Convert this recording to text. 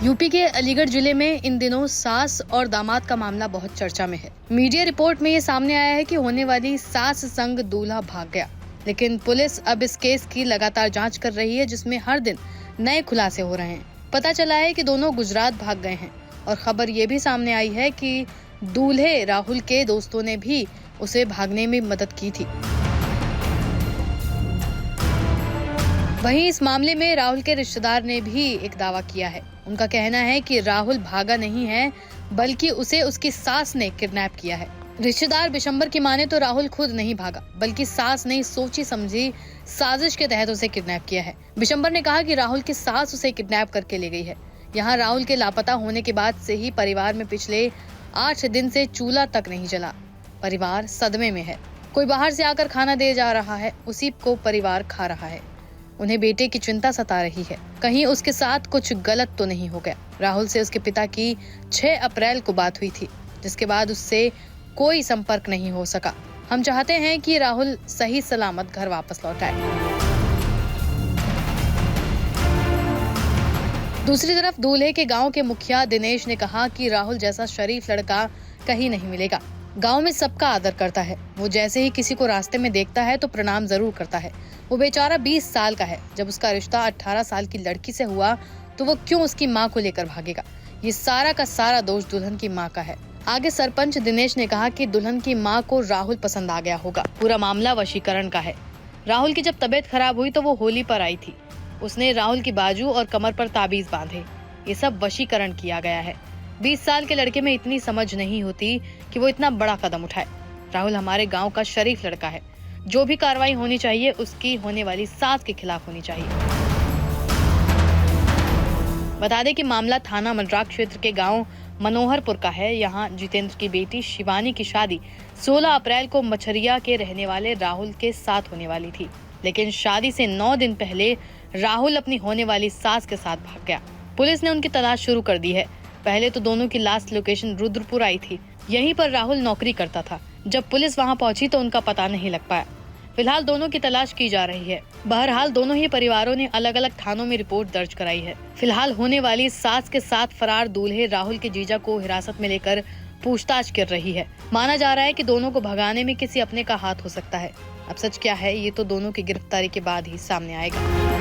UP के अलीगढ़ जिले में इन दिनों सास और दामाद का मामला बहुत चर्चा में है। मीडिया रिपोर्ट में ये सामने आया है कि होने वाली सास संग दूल्हा भाग गया, लेकिन पुलिस अब इस केस की लगातार जांच कर रही है, जिसमें हर दिन नए खुलासे हो रहे हैं। पता चला है कि दोनों गुजरात भाग गए हैं और खबर ये भी सामने आई है कि दूल्हे राहुल के दोस्तों ने भी उसे भागने में मदद की थी। वहीं इस मामले में राहुल के रिश्तेदार ने भी एक दावा किया है। उनका कहना है कि राहुल भागा नहीं है, बल्कि उसे उसकी सास ने किडनैप किया है। रिश्तेदार बिशंबर की माने तो राहुल खुद नहीं भागा, बल्कि सास ने सोची समझी साजिश के तहत उसे किडनैप किया है। बिशंबर ने कहा कि राहुल की सास उसे किडनैप करके ले गई है। यहाँ राहुल के लापता होने के बाद से ही परिवार में पिछले 8 दिन से चूल्हा तक नहीं जला। परिवार सदमे में है। कोई बाहर से आकर खाना दे जा रहा है, उसी को परिवार खा रहा है। उन्हें बेटे की चिंता सता रही है, कहीं उसके साथ कुछ गलत तो नहीं हो गया। राहुल से उसके पिता की 6 अप्रैल को बात हुई थी, जिसके बाद उससे कोई संपर्क नहीं हो सका। हम चाहते हैं कि राहुल सही सलामत घर वापस लौट आए। दूसरी तरफ दूल्हे के गांव के मुखिया दिनेश ने कहा कि राहुल जैसा शरीफ लड़का कहीं नहीं मिलेगा। गांव में सबका आदर करता है। वो जैसे ही किसी को रास्ते में देखता है तो प्रणाम जरूर करता है। वो बेचारा 20 साल का है। जब उसका रिश्ता 18 साल की लड़की से हुआ तो वो क्यों उसकी माँ को लेकर भागेगा? ये सारा का सारा दोष दुल्हन की माँ का है। आगे सरपंच दिनेश ने कहा कि दुल्हन की माँ को राहुल पसंद आ गया होगा। पूरा मामला वशीकरण का है। राहुल की जब तबीयत खराब हुई तो वो होली पर आई थी। उसने राहुल की बाजू और कमर पर ताबीज बांधे। ये सब वशीकरण किया गया है। 20 साल के लड़के में इतनी समझ नहीं होती कि वो इतना बड़ा कदम उठाए। राहुल हमारे गांव का शरीफ लड़का है। जो भी कार्रवाई होनी चाहिए उसकी होने वाली सास के खिलाफ होनी चाहिए। बता दें कि मामला थाना मड्राक क्षेत्र के गांव मनोहरपुर का है। यहाँ जितेंद्र की बेटी शिवानी की शादी 16 अप्रैल को मछरिया के रहने वाले राहुल के साथ होने वाली थी, लेकिन शादी से 9 दिन पहले राहुल अपनी होने वाली सास के साथ भाग गया। पुलिस ने उनकी तलाश शुरू कर दी है। पहले तो दोनों की लास्ट लोकेशन रुद्रपुर आई थी। यहीं पर राहुल नौकरी करता था। जब पुलिस वहां पहुंची तो उनका पता नहीं लग पाया। फिलहाल दोनों की तलाश की जा रही है। बहरहाल दोनों ही परिवारों ने अलग अलग थानों में रिपोर्ट दर्ज कराई है। फिलहाल होने वाली सास के साथ फरार दूल्हे राहुल के जीजा को हिरासत में लेकर पूछताछ कर रही है। माना जा रहा है कि दोनों को भगाने में किसी अपने का हाथ हो सकता है। अब सच क्या है ये तो दोनों की गिरफ्तारी के बाद ही सामने आएगा।